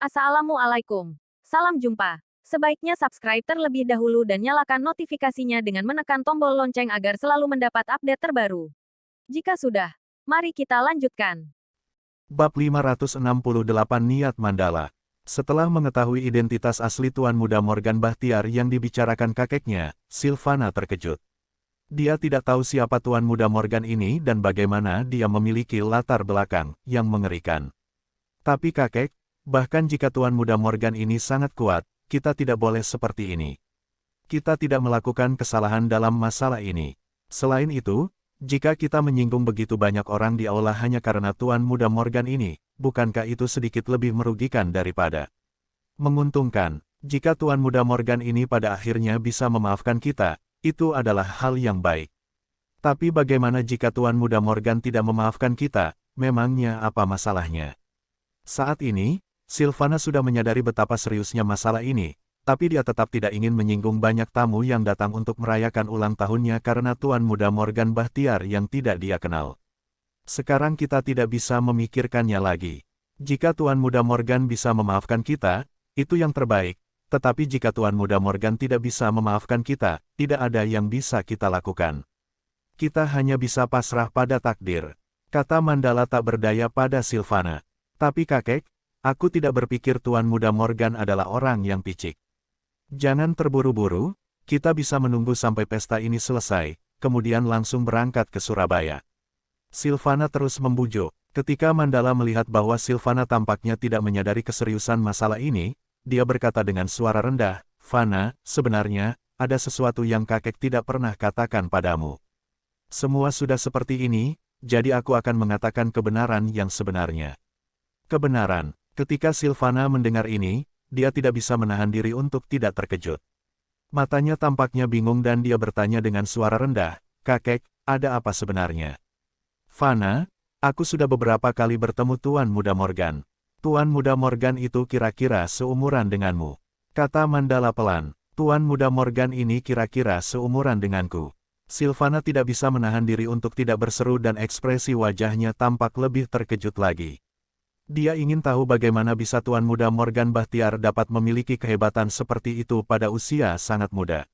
Assalamualaikum. Salam jumpa. Sebaiknya subscribe terlebih dahulu dan nyalakan notifikasinya dengan menekan tombol lonceng agar selalu mendapat update terbaru. Jika sudah, mari kita lanjutkan. Bab 568 Niat Mandala. Setelah mengetahui identitas asli Tuan Muda Morgan Bahtiar yang dibicarakan kakeknya, Silvana terkejut. Dia tidak tahu siapa Tuan Muda Morgan ini dan bagaimana dia memiliki latar belakang yang mengerikan. Tapi kakek, bahkan jika Tuan Muda Morgan ini sangat kuat, kita tidak boleh seperti ini. Kita tidak melakukan kesalahan dalam masalah ini. Selain itu, jika kita menyinggung begitu banyak orang di aula hanya karena Tuan Muda Morgan ini, bukankah itu sedikit lebih merugikan daripada menguntungkan? Jika Tuan Muda Morgan ini pada akhirnya bisa memaafkan kita, itu adalah hal yang baik. Tapi bagaimana jika Tuan Muda Morgan tidak memaafkan kita, memangnya apa masalahnya? Saat ini, Silvana sudah menyadari betapa seriusnya masalah ini, tapi dia tetap tidak ingin menyinggung banyak tamu yang datang untuk merayakan ulang tahunnya karena Tuan Muda Morgan Bahtiar yang tidak dia kenal. Sekarang kita tidak bisa memikirkannya lagi. Jika Tuan Muda Morgan bisa memaafkan kita, itu yang terbaik, tetapi jika Tuan Muda Morgan tidak bisa memaafkan kita, tidak ada yang bisa kita lakukan. Kita hanya bisa pasrah pada takdir. Kata Mandala tak berdaya pada Silvana. Tapi kakek, aku tidak berpikir Tuan Muda Morgan adalah orang yang picik. Jangan terburu-buru, kita bisa menunggu sampai pesta ini selesai, kemudian langsung berangkat ke Surabaya. Silvana terus membujuk. Ketika Mandala melihat bahwa Silvana tampaknya tidak menyadari keseriusan masalah ini, dia berkata dengan suara rendah, "Fana, sebenarnya, ada sesuatu yang kakek tidak pernah katakan padamu. Semua sudah seperti ini, jadi aku akan mengatakan kebenaran yang sebenarnya." Kebenaran. Ketika Silvana mendengar ini, dia tidak bisa menahan diri untuk tidak terkejut. Matanya tampaknya bingung dan dia bertanya dengan suara rendah, "Kakek, ada apa sebenarnya?" "Fana, aku sudah beberapa kali bertemu Tuan Muda Morgan. Tuan Muda Morgan itu kira-kira seumuran denganmu," kata Mandala pelan. "Tuan Muda Morgan ini kira-kira seumuran denganku." Silvana tidak bisa menahan diri untuk tidak berseru dan ekspresi wajahnya tampak lebih terkejut lagi. Dia ingin tahu bagaimana bisa Tuan Muda Morgan Bahtiar dapat memiliki kehebatan seperti itu pada usia sangat muda.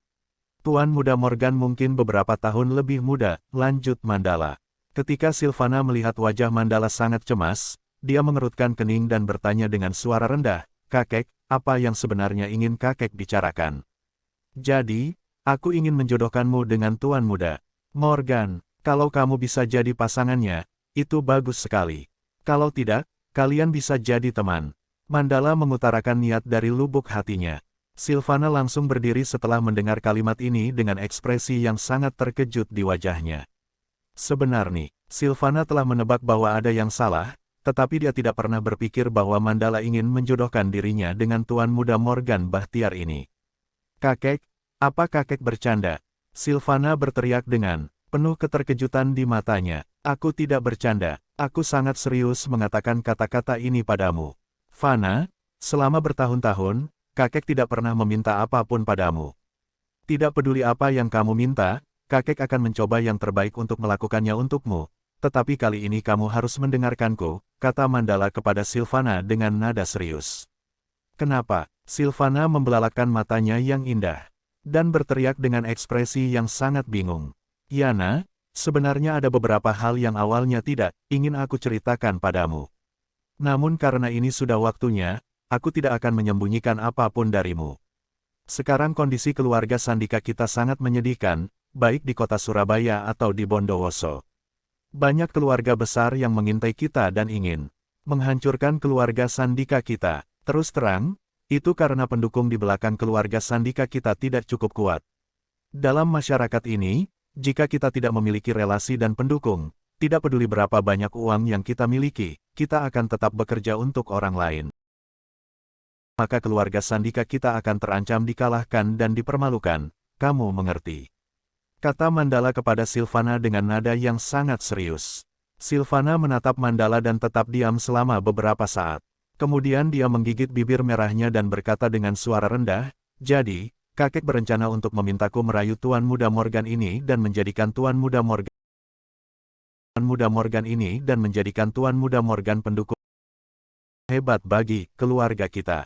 "Tuan Muda Morgan mungkin beberapa tahun lebih muda," lanjut Mandala. Ketika Silvana melihat wajah Mandala sangat cemas, dia mengerutkan kening dan bertanya dengan suara rendah, "Kakek, apa yang sebenarnya ingin kakek bicarakan?" "Jadi, aku ingin menjodohkanmu dengan Tuan Muda Morgan. Kalau kamu bisa jadi pasangannya, itu bagus sekali. Kalau tidak, kalian bisa jadi teman." Mandala mengutarakan niat dari lubuk hatinya. Silvana langsung berdiri setelah mendengar kalimat ini dengan ekspresi yang sangat terkejut di wajahnya. Sebenarnya, Silvana telah menebak bahwa ada yang salah, tetapi dia tidak pernah berpikir bahwa Mandala ingin menjodohkan dirinya dengan Tuan Muda Morgan Bahtiar ini. "Kakek, apa kakek bercanda?" Silvana berteriak dengan penuh keterkejutan di matanya. "Aku tidak bercanda, aku sangat serius mengatakan kata-kata ini padamu. Fana, selama bertahun-tahun, kakek tidak pernah meminta apapun padamu. Tidak peduli apa yang kamu minta, kakek akan mencoba yang terbaik untuk melakukannya untukmu. Tetapi kali ini kamu harus mendengarkanku," kata Mandala kepada Silvana dengan nada serius. "Kenapa?" Silvana membelalakkan matanya yang indah dan berteriak dengan ekspresi yang sangat bingung. "Yana, sebenarnya ada beberapa hal yang awalnya tidak ingin aku ceritakan padamu. Namun karena ini sudah waktunya, aku tidak akan menyembunyikan apapun darimu. Sekarang kondisi keluarga Sandika kita sangat menyedihkan, baik di kota Surabaya atau di Bondowoso. Banyak keluarga besar yang mengintai kita dan ingin menghancurkan keluarga Sandika kita. Terus terang, itu karena pendukung di belakang keluarga Sandika kita tidak cukup kuat. Dalam masyarakat ini, jika kita tidak memiliki relasi dan pendukung, tidak peduli berapa banyak uang yang kita miliki, kita akan tetap bekerja untuk orang lain. Maka keluarga Sandika kita akan terancam dikalahkan dan dipermalukan, kamu mengerti?" Kata Mandala kepada Silvana dengan nada yang sangat serius. Silvana menatap Mandala dan tetap diam selama beberapa saat. Kemudian dia menggigit bibir merahnya dan berkata dengan suara rendah, "Jadi, kakek berencana untuk memintaku merayu Tuan Muda Morgan ini dan menjadikan Tuan Muda Morgan pendukung hebat bagi keluarga kita.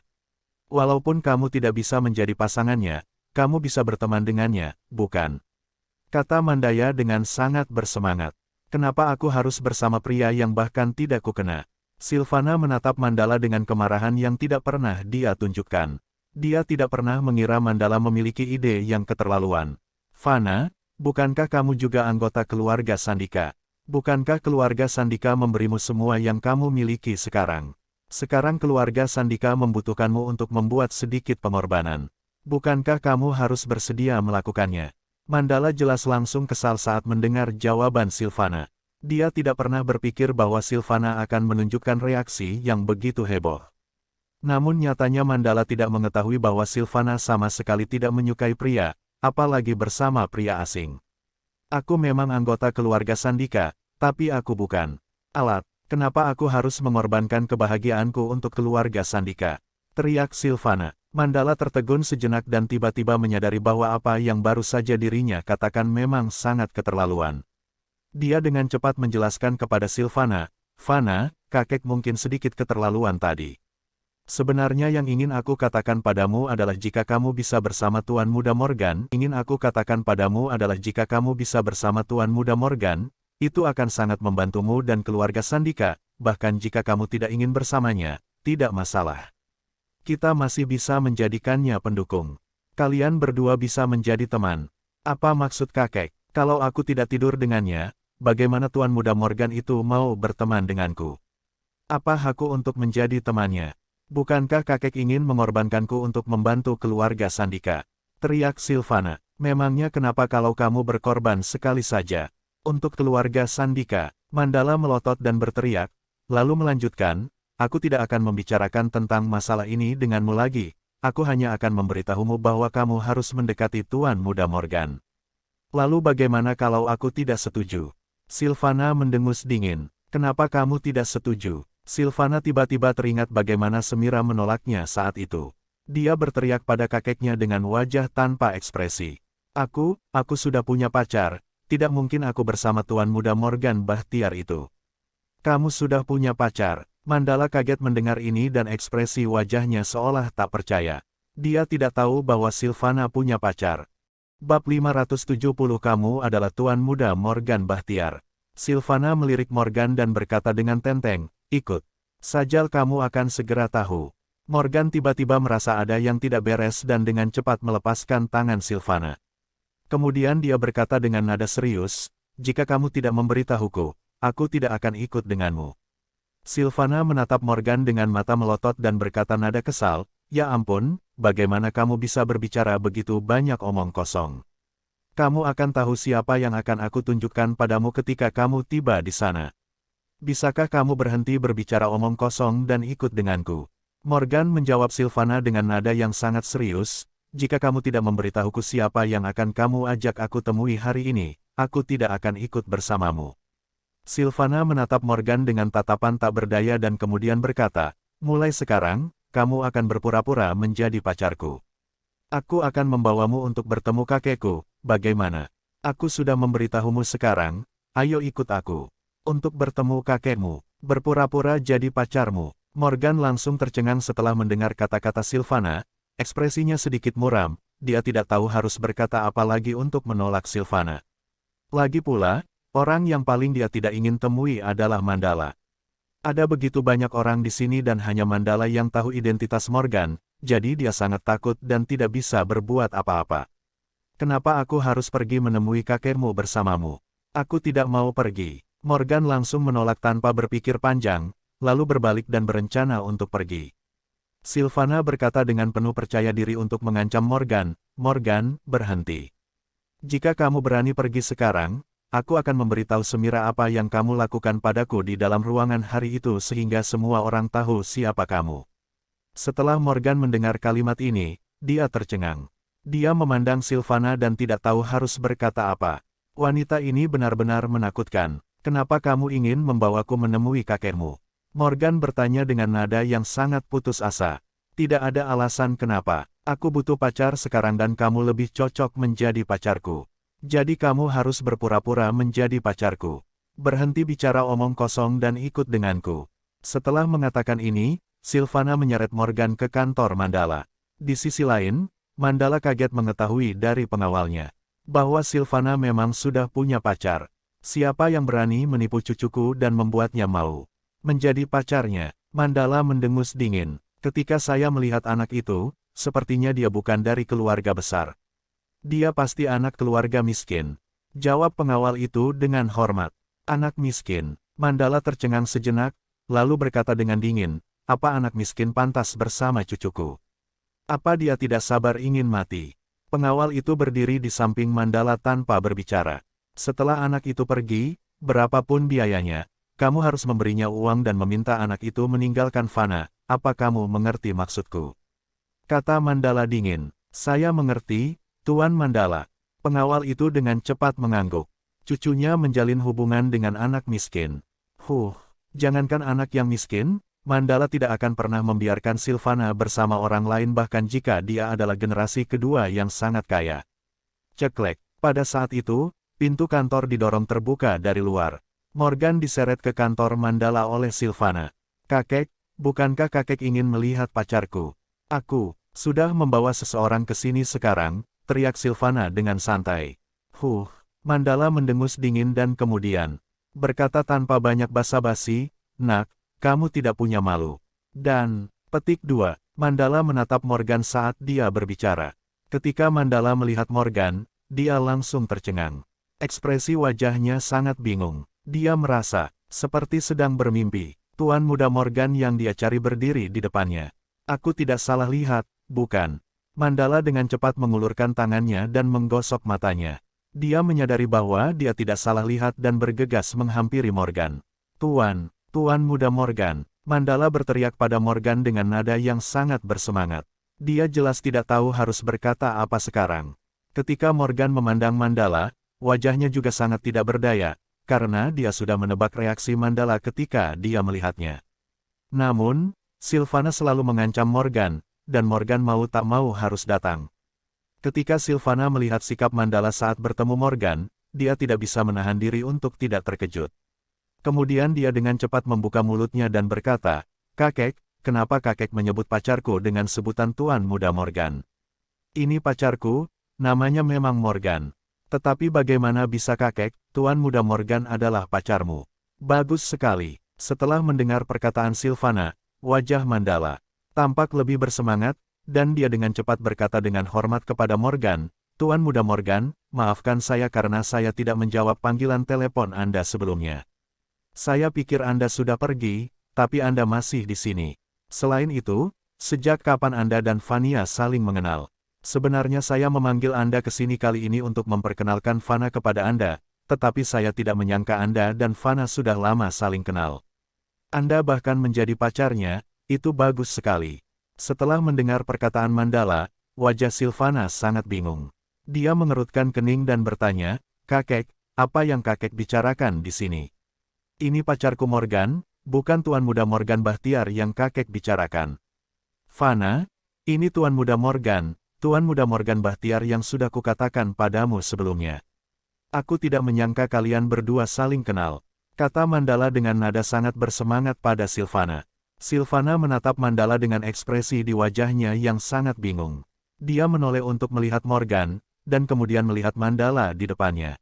Walaupun kamu tidak bisa menjadi pasangannya, kamu bisa berteman dengannya, bukan? Kata Mandaya dengan sangat bersemangat. Kenapa aku harus bersama pria yang bahkan tidak kukena? Silvana menatap Mandala dengan kemarahan yang tidak pernah dia tunjukkan. Dia tidak pernah mengira Mandala memiliki ide yang keterlaluan. Fana, bukankah kamu juga anggota keluarga Sandika? Bukankah keluarga Sandika memberimu semua yang kamu miliki sekarang? Sekarang keluarga Sandika membutuhkanmu untuk membuat sedikit pengorbanan. Bukankah kamu harus bersedia melakukannya? Mandala jelas langsung kesal saat mendengar jawaban Silvana. Dia tidak pernah berpikir bahwa Silvana akan menunjukkan reaksi yang begitu heboh. Namun nyatanya Mandala tidak mengetahui bahwa Silvana sama sekali tidak menyukai pria, apalagi bersama pria asing. Aku memang anggota keluarga Sandika, tapi aku bukan alat. Kenapa aku harus mengorbankan kebahagiaanku untuk keluarga Sandika? Teriak Silvana. Mandala tertegun sejenak dan tiba-tiba menyadari bahwa apa yang baru saja dirinya katakan memang sangat keterlaluan. Dia dengan cepat menjelaskan kepada Silvana, Fana, kakek mungkin sedikit keterlaluan tadi. Sebenarnya yang ingin aku katakan padamu adalah jika kamu bisa bersama Tuan Muda Morgan, itu akan sangat membantumu dan keluarga Sandika, bahkan jika kamu tidak ingin bersamanya, tidak masalah. Kita masih bisa menjadikannya pendukung. Kalian berdua bisa menjadi teman. Apa maksud kakek? Kalau aku tidak tidur dengannya, bagaimana Tuan Muda Morgan itu mau berteman denganku? Apa hakku untuk menjadi temannya? Bukankah kakek ingin mengorbankanku untuk membantu keluarga Sandika? Teriak Silvana. Memangnya kenapa kalau kamu berkorban sekali saja? Untuk keluarga Sandika, Mandala melotot dan berteriak, lalu melanjutkan, aku tidak akan membicarakan tentang masalah ini denganmu lagi, aku hanya akan memberitahumu bahwa kamu harus mendekati Tuan Muda Morgan. Lalu bagaimana kalau aku tidak setuju? Silvana mendengus dingin, kenapa kamu tidak setuju? Silvana tiba-tiba teringat bagaimana Semira menolaknya saat itu. Dia berteriak pada kakeknya dengan wajah tanpa ekspresi. Aku sudah punya pacar. Tidak mungkin aku bersama Tuan Muda Morgan Bahtiar itu. Kamu sudah punya pacar. Mandala kaget mendengar ini dan ekspresi wajahnya seolah tak percaya. Dia tidak tahu bahwa Silvana punya pacar. Bab 570 kamu adalah Tuan Muda Morgan Bahtiar. Silvana melirik Morgan dan berkata dengan tenteng, ikut. Sajal kamu akan segera tahu. Morgan tiba-tiba merasa ada yang tidak beres dan dengan cepat melepaskan tangan Silvana. Kemudian dia berkata dengan nada serius, jika kamu tidak memberitahuku, aku tidak akan ikut denganmu. Silvana menatap Morgan dengan mata melotot dan berkata nada kesal, ya ampun, bagaimana kamu bisa berbicara begitu banyak omong kosong? Kamu akan tahu siapa yang akan aku tunjukkan padamu ketika kamu tiba di sana. Bisakah kamu berhenti berbicara omong kosong dan ikut denganku? Morgan menjawab Silvana dengan nada yang sangat serius, jika kamu tidak memberitahuku siapa yang akan kamu ajak aku temui hari ini, aku tidak akan ikut bersamamu. Silvana menatap Morgan dengan tatapan tak berdaya dan kemudian berkata, mulai sekarang, kamu akan berpura-pura menjadi pacarku. Aku akan membawamu untuk bertemu kakekku, bagaimana? Aku sudah memberitahumu sekarang, ayo ikut aku. Untuk bertemu kakekmu, berpura-pura jadi pacarmu. Morgan langsung tercengang setelah mendengar kata-kata Silvana. Ekspresinya sedikit muram, dia tidak tahu harus berkata apa lagi untuk menolak Silvana. Lagi pula, orang yang paling dia tidak ingin temui adalah Mandala. Ada begitu banyak orang di sini dan hanya Mandala yang tahu identitas Morgan, jadi dia sangat takut dan tidak bisa berbuat apa-apa. Kenapa aku harus pergi menemui kakekmu bersamamu? Aku tidak mau pergi. Morgan langsung menolak tanpa berpikir panjang, lalu berbalik dan berencana untuk pergi. Silvana berkata dengan penuh percaya diri untuk mengancam Morgan, Morgan, berhenti. Jika kamu berani pergi sekarang, aku akan memberitahu Semira apa yang kamu lakukan padaku di dalam ruangan hari itu sehingga semua orang tahu siapa kamu. Setelah Morgan mendengar kalimat ini, dia tercengang. Dia memandang Silvana dan tidak tahu harus berkata apa. Wanita ini benar-benar menakutkan. Kenapa kamu ingin membawaku menemui kakekmu? Morgan bertanya dengan nada yang sangat putus asa. Tidak ada alasan kenapa. Aku butuh pacar sekarang dan kamu lebih cocok menjadi pacarku. Jadi kamu harus berpura-pura menjadi pacarku. Berhenti bicara omong kosong dan ikut denganku. Setelah mengatakan ini, Sylvana menyeret Morgan ke kantor Mandala. Di sisi lain, Mandala kaget mengetahui dari pengawalnya bahwa Sylvana memang sudah punya pacar. Siapa yang berani menipu cucuku dan membuatnya mau menjadi pacarnya? Mandala mendengus dingin. Ketika saya melihat anak itu, sepertinya dia bukan dari keluarga besar. Dia pasti anak keluarga miskin. Jawab pengawal itu dengan hormat. Anak miskin. Mandala tercengang sejenak, lalu berkata dengan dingin, apa anak miskin pantas bersama cucuku? Apa dia tidak sabar ingin mati? Pengawal itu berdiri di samping Mandala tanpa berbicara. Setelah anak itu pergi, berapapun biayanya, kamu harus memberinya uang dan meminta anak itu meninggalkan Fana. Apa kamu mengerti maksudku? Kata Mandala dingin. Saya mengerti, Tuan Mandala. Pengawal itu dengan cepat mengangguk. Cucunya menjalin hubungan dengan anak miskin. Jangankan anak yang miskin, Mandala tidak akan pernah membiarkan Sylvana bersama orang lain bahkan jika dia adalah generasi kedua yang sangat kaya. Ceklek. Pada saat itu, pintu kantor didorong terbuka dari luar. Morgan diseret ke kantor Mandala oleh Sylvana. Kakek, bukankah kakek ingin melihat pacarku? Aku sudah membawa seseorang ke sini sekarang, teriak Sylvana dengan santai. Mandala mendengus dingin dan kemudian berkata tanpa banyak basa-basi, nak, kamu tidak punya malu. Dan, petik 2, Mandala menatap Morgan saat dia berbicara. Ketika Mandala melihat Morgan, dia langsung tercengang. Ekspresi wajahnya sangat bingung. Dia merasa seperti sedang bermimpi. Tuan muda Morgan yang dia cari berdiri di depannya. Aku tidak salah lihat, bukan? Mandala dengan cepat mengulurkan tangannya dan menggosok matanya. Dia menyadari bahwa dia tidak salah lihat dan bergegas menghampiri Morgan. Tuan muda Morgan. Mandala berteriak pada Morgan dengan nada yang sangat bersemangat. Dia jelas tidak tahu harus berkata apa sekarang. Ketika Morgan memandang Mandala, wajahnya juga sangat tidak berdaya, karena dia sudah menebak reaksi Mandala ketika dia melihatnya. Namun, Sylvana selalu mengancam Morgan, dan Morgan mau tak mau harus datang. Ketika Sylvana melihat sikap Mandala saat bertemu Morgan, dia tidak bisa menahan diri untuk tidak terkejut. Kemudian dia dengan cepat membuka mulutnya dan berkata, kakek, kenapa kakek menyebut pacarku dengan sebutan Tuan Muda Morgan? Ini pacarku, namanya memang Morgan. Tetapi bagaimana bisa kakek, Tuan Muda Morgan adalah pacarmu? Bagus sekali. Setelah mendengar perkataan Sylvana, wajah Mandala tampak lebih bersemangat, dan dia dengan cepat berkata dengan hormat kepada Morgan, Tuan Muda Morgan, maafkan saya karena saya tidak menjawab panggilan telepon Anda sebelumnya. Saya pikir Anda sudah pergi, tapi Anda masih di sini. Selain itu, sejak kapan Anda dan Fania saling mengenal? Sebenarnya saya memanggil Anda ke sini kali ini untuk memperkenalkan Fana kepada Anda, tetapi saya tidak menyangka Anda dan Fana sudah lama saling kenal. Anda bahkan menjadi pacarnya, itu bagus sekali. Setelah mendengar perkataan Mandala, wajah Sylvana sangat bingung. Dia mengerutkan kening dan bertanya, kakek, apa yang kakek bicarakan di sini? Ini pacarku Morgan, bukan Tuan Muda Morgan Bahtiar yang kakek bicarakan. Fana, ini Tuan Muda Morgan Bahtiar yang sudah kukatakan padamu sebelumnya. Aku tidak menyangka kalian berdua saling kenal, kata Mandala dengan nada sangat bersemangat pada Sylvana. Sylvana menatap Mandala dengan ekspresi di wajahnya yang sangat bingung. Dia menoleh untuk melihat Morgan, dan kemudian melihat Mandala di depannya.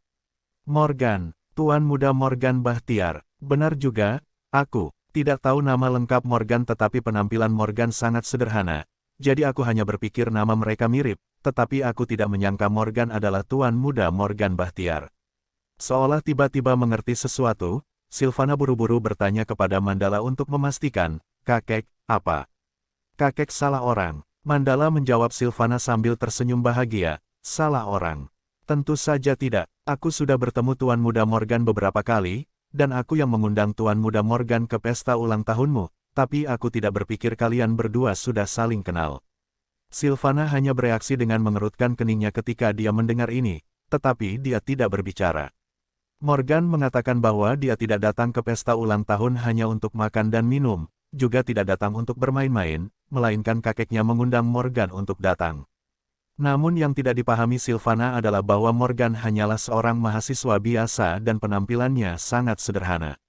Morgan, Tuan Muda Morgan Bahtiar, benar juga, aku tidak tahu nama lengkap Morgan tetapi penampilan Morgan sangat sederhana, jadi aku hanya berpikir nama mereka mirip, tetapi aku tidak menyangka Morgan adalah Tuan Muda Morgan Bahtiar. Seolah tiba-tiba mengerti sesuatu, Sylvana buru-buru bertanya kepada Mandala untuk memastikan, kakek, apa? Kakek salah orang. Mandala menjawab Sylvana sambil tersenyum bahagia, salah orang. Tentu saja tidak, aku sudah bertemu Tuan Muda Morgan beberapa kali, dan aku yang mengundang Tuan Muda Morgan ke pesta ulang tahunmu, tapi aku tidak berpikir kalian berdua sudah saling kenal. Sylvana hanya bereaksi dengan mengerutkan keningnya ketika dia mendengar ini, tetapi dia tidak berbicara. Morgan mengatakan bahwa dia tidak datang ke pesta ulang tahun hanya untuk makan dan minum, juga tidak datang untuk bermain-main, melainkan kakeknya mengundang Morgan untuk datang. Namun yang tidak dipahami Sylvana adalah bahwa Morgan hanyalah seorang mahasiswa biasa dan penampilannya sangat sederhana.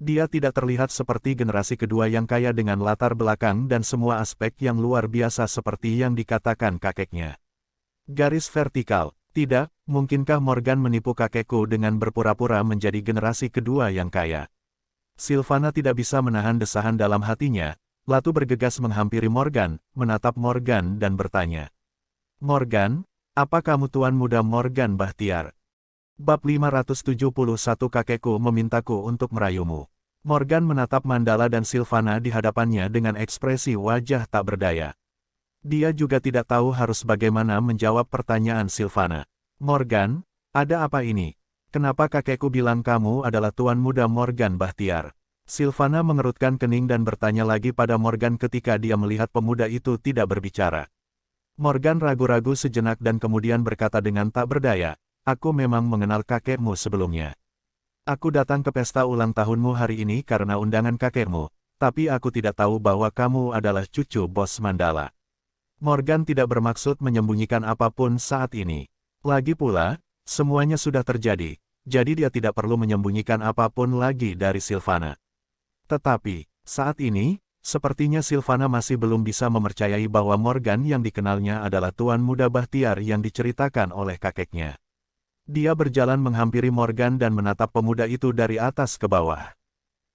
Dia tidak terlihat seperti generasi kedua yang kaya dengan latar belakang dan semua aspek yang luar biasa seperti yang dikatakan kakeknya. Garis vertikal. Tidak, mungkinkah Morgan menipu kakekku dengan berpura-pura menjadi generasi kedua yang kaya? Sylvana tidak bisa menahan desahan dalam hatinya, lalu bergegas menghampiri Morgan, menatap Morgan dan bertanya. Morgan, apa kamu tuan muda Morgan Bahtiar? Bab 571 Kakekku memintaku untuk merayumu. Morgan menatap Mandala dan Sylvana di hadapannya dengan ekspresi wajah tak berdaya. Dia juga tidak tahu harus bagaimana menjawab pertanyaan Sylvana. Morgan, ada apa ini? Kenapa kakekku bilang kamu adalah tuan muda Morgan Bahtiar? Sylvana mengerutkan kening dan bertanya lagi pada Morgan ketika dia melihat pemuda itu tidak berbicara. Morgan ragu-ragu sejenak dan kemudian berkata dengan tak berdaya, aku memang mengenal kakekmu sebelumnya. Aku datang ke pesta ulang tahunmu hari ini karena undangan kakekmu, tapi aku tidak tahu bahwa kamu adalah cucu bos Mandala. Morgan tidak bermaksud menyembunyikan apapun saat ini. Lagi pula, semuanya sudah terjadi, jadi dia tidak perlu menyembunyikan apapun lagi dari Sylvana. Tetapi, saat ini, sepertinya Sylvana masih belum bisa mempercayai bahwa Morgan yang dikenalnya adalah tuan muda Bahtiar yang diceritakan oleh kakeknya. Dia berjalan menghampiri Morgan dan menatap pemuda itu dari atas ke bawah.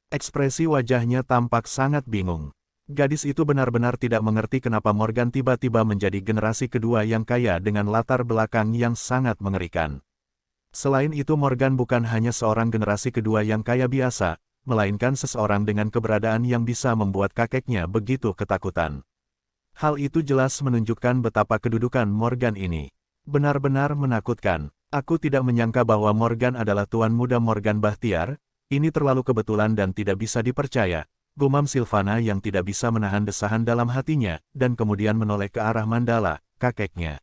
Ekspresi wajahnya tampak sangat bingung. Gadis itu benar-benar tidak mengerti kenapa Morgan tiba-tiba menjadi generasi kedua yang kaya dengan latar belakang yang sangat mengerikan. Selain itu Morgan bukan hanya seorang generasi kedua yang kaya biasa, melainkan seseorang dengan keberadaan yang bisa membuat kakeknya begitu ketakutan. Hal itu jelas menunjukkan betapa kedudukan Morgan ini benar-benar menakutkan. Aku tidak menyangka bahwa Morgan adalah tuan muda Morgan Bahtiar, ini terlalu kebetulan dan tidak bisa dipercaya, gumam Sylvana yang tidak bisa menahan desahan dalam hatinya, dan kemudian menoleh ke arah Mandala, kakeknya.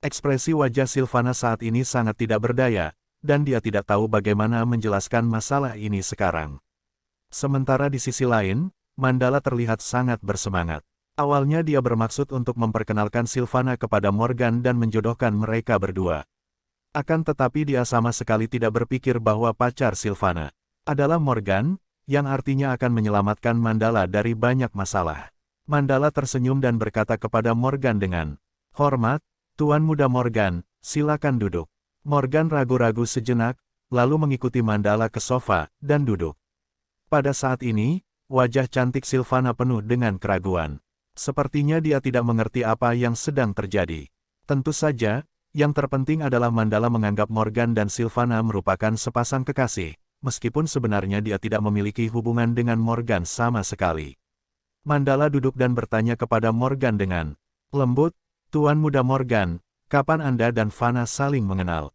Ekspresi wajah Sylvana saat ini sangat tidak berdaya, dan dia tidak tahu bagaimana menjelaskan masalah ini sekarang. Sementara di sisi lain, Mandala terlihat sangat bersemangat. Awalnya dia bermaksud untuk memperkenalkan Sylvana kepada Morgan dan menjodohkan mereka berdua. Akan tetapi dia sama sekali tidak berpikir bahwa pacar Sylvana adalah Morgan, yang artinya akan menyelamatkan Mandala dari banyak masalah. Mandala tersenyum dan berkata kepada Morgan dengan hormat, Tuan muda Morgan, silakan duduk. Morgan ragu-ragu sejenak, lalu mengikuti Mandala ke sofa, dan duduk. Pada saat ini, wajah cantik Sylvana penuh dengan keraguan. Sepertinya dia tidak mengerti apa yang sedang terjadi. Tentu saja, yang terpenting adalah Mandala menganggap Morgan dan Sylvana merupakan sepasang kekasih, meskipun sebenarnya dia tidak memiliki hubungan dengan Morgan sama sekali. Mandala duduk dan bertanya kepada Morgan dengan lembut, Tuan muda Morgan, kapan Anda dan Fana saling mengenal?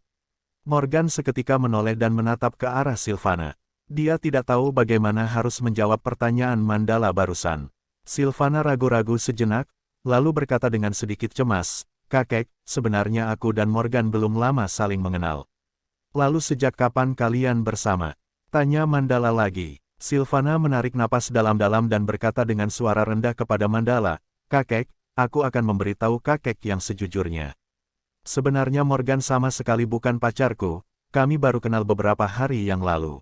Morgan seketika menoleh dan menatap ke arah Sylvana. Dia tidak tahu bagaimana harus menjawab pertanyaan Mandala barusan. Sylvana ragu-ragu sejenak, lalu berkata dengan sedikit cemas, Kakek, sebenarnya aku dan Morgan belum lama saling mengenal. Lalu sejak kapan kalian bersama? Tanya Mandala lagi. Sylvana menarik napas dalam-dalam dan berkata dengan suara rendah kepada Mandala, Kakek, aku akan memberitahu kakek yang sejujurnya. Sebenarnya Morgan sama sekali bukan pacarku, kami baru kenal beberapa hari yang lalu.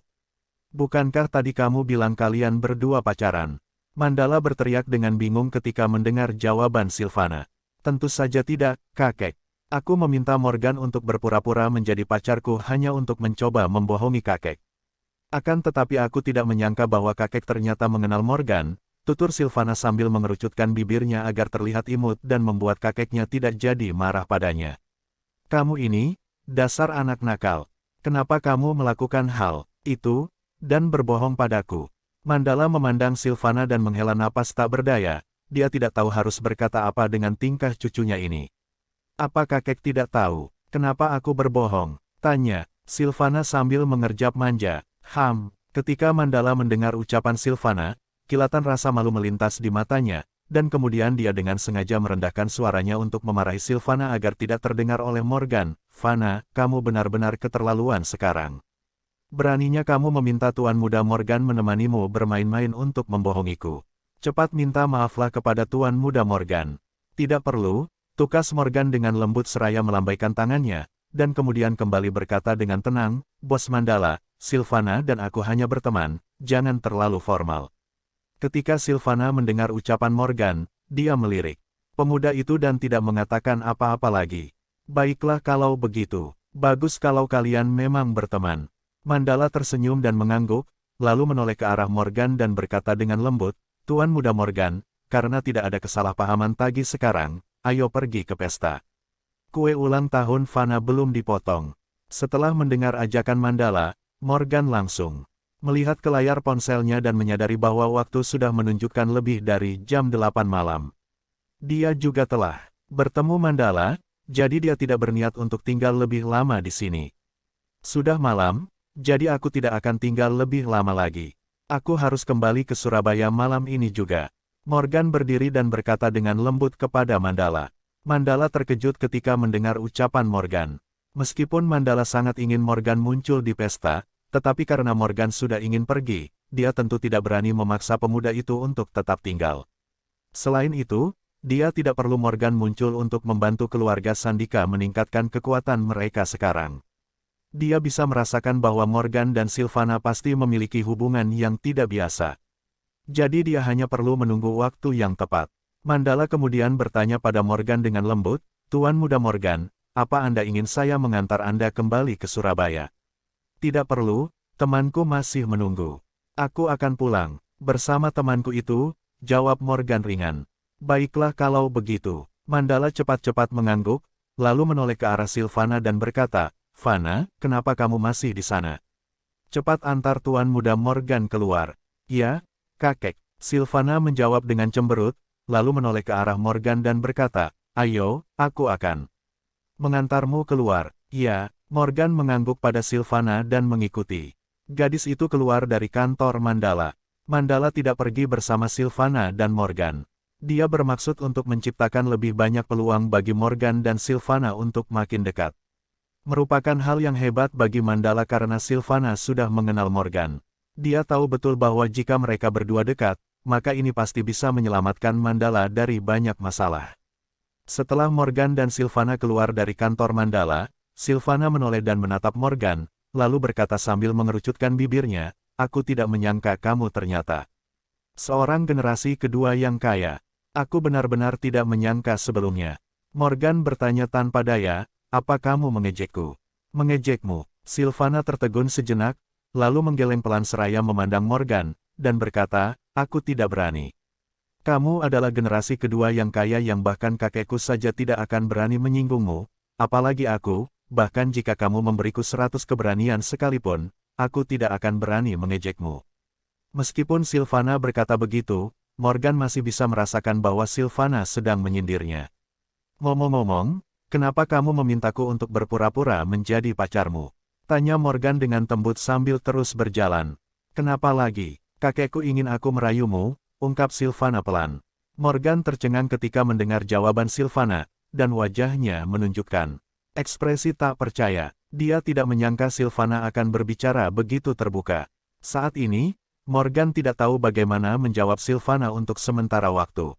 Bukankah tadi kamu bilang kalian berdua pacaran? Mandala berteriak dengan bingung ketika mendengar jawaban Sylvana. Tentu saja tidak, kakek. Aku meminta Morgan untuk berpura-pura menjadi pacarku hanya untuk mencoba membohongi kakek. Akan tetapi aku tidak menyangka bahwa kakek ternyata mengenal Morgan, tutur Sylvana sambil mengerucutkan bibirnya agar terlihat imut dan membuat kakeknya tidak jadi marah padanya. Kamu ini, dasar anak nakal. Kenapa kamu melakukan hal itu, dan berbohong padaku? Mandala memandang Sylvana dan menghela napas tak berdaya. Dia tidak tahu harus berkata apa dengan tingkah cucunya ini. Apa kakek tidak tahu, kenapa aku berbohong? Tanya, Sylvana sambil mengerjap manja. Ketika Mandala mendengar ucapan Sylvana, kilatan rasa malu melintas di matanya, dan kemudian dia dengan sengaja merendahkan suaranya untuk memarahi Sylvana agar tidak terdengar oleh Morgan. Fana, kamu benar-benar keterlaluan sekarang. Beraninya kamu meminta tuan muda Morgan menemanimu bermain-main untuk membohongiku. Cepat minta maaflah kepada Tuan Muda Morgan. Tidak perlu, tukas Morgan dengan lembut seraya melambaikan tangannya, dan kemudian kembali berkata dengan tenang, Bos Mandala, Sylvana dan aku hanya berteman, jangan terlalu formal. Ketika Sylvana mendengar ucapan Morgan, dia melirik pemuda itu dan tidak mengatakan apa-apa lagi. Baiklah kalau begitu. Bagus kalau kalian memang berteman. Mandala tersenyum dan mengangguk, lalu menoleh ke arah Morgan dan berkata dengan lembut, Tuan Muda Morgan, karena tidak ada kesalahpahaman tadi sekarang, ayo pergi ke pesta. Kue ulang tahun Fana belum dipotong. Setelah mendengar ajakan Mandala, Morgan langsung melihat ke layar ponselnya dan menyadari bahwa waktu sudah menunjukkan lebih dari jam 8 malam. Dia juga telah bertemu Mandala, jadi dia tidak berniat untuk tinggal lebih lama di sini. Sudah malam, jadi aku tidak akan tinggal lebih lama lagi. Aku harus kembali ke Surabaya malam ini juga. Morgan berdiri dan berkata dengan lembut kepada Mandala. Mandala terkejut ketika mendengar ucapan Morgan. Meskipun Mandala sangat ingin Morgan muncul di pesta, tetapi karena Morgan sudah ingin pergi, dia tentu tidak berani memaksa pemuda itu untuk tetap tinggal. Selain itu, dia tidak perlu Morgan muncul untuk membantu keluarga Sandika meningkatkan kekuatan mereka sekarang. Dia bisa merasakan bahwa Morgan dan Sylvana pasti memiliki hubungan yang tidak biasa. Jadi dia hanya perlu menunggu waktu yang tepat. Mandala kemudian bertanya pada Morgan dengan lembut, Tuan Muda Morgan, apa Anda ingin saya mengantar Anda kembali ke Surabaya? Tidak perlu, temanku masih menunggu. Aku akan pulang, bersama temanku itu, jawab Morgan ringan. Baiklah kalau begitu. Mandala cepat-cepat mengangguk, lalu menoleh ke arah Sylvana dan berkata, Fana, kenapa kamu masih di sana? Cepat antar Tuan Muda Morgan keluar. Ya, kakek. Sylvana menjawab dengan cemberut, lalu menoleh ke arah Morgan dan berkata, ayo, aku akan mengantarmu keluar. Ya, Morgan mengangguk pada Sylvana dan mengikuti. Gadis itu keluar dari kantor Mandala. Mandala tidak pergi bersama Sylvana dan Morgan. Dia bermaksud untuk menciptakan lebih banyak peluang bagi Morgan dan Sylvana untuk makin dekat. Merupakan hal yang hebat bagi Mandala karena Sylvana sudah mengenal Morgan. Dia tahu betul bahwa jika mereka berdua dekat, maka ini pasti bisa menyelamatkan Mandala dari banyak masalah. Setelah Morgan dan Sylvana keluar dari kantor Mandala, Sylvana menoleh dan menatap Morgan, lalu berkata sambil mengerucutkan bibirnya, aku tidak menyangka kamu ternyata seorang generasi kedua yang kaya. Aku benar-benar tidak menyangka sebelumnya. Morgan bertanya tanpa daya, apa kamu mengejekku? Mengejekmu? Sylvana tertegun sejenak, lalu menggeleng pelan seraya memandang Morgan, dan berkata, aku tidak berani. Kamu adalah generasi kedua yang kaya yang bahkan kakekku saja tidak akan berani menyinggungmu, apalagi aku, bahkan jika kamu memberiku 100 keberanian sekalipun, aku tidak akan berani mengejekmu. Meskipun Sylvana berkata begitu, Morgan masih bisa merasakan bahwa Sylvana sedang menyindirnya. Ngomong-ngomong, kenapa kamu memintaku untuk berpura-pura menjadi pacarmu? Tanya Morgan dengan tembut sambil terus berjalan. Kenapa lagi? Kakekku ingin aku merayumu, ungkap Sylvana pelan. Morgan tercengang ketika mendengar jawaban Sylvana, dan wajahnya menunjukkan ekspresi tak percaya. Dia tidak menyangka Sylvana akan berbicara begitu terbuka. Saat ini, Morgan tidak tahu bagaimana menjawab Sylvana untuk sementara waktu.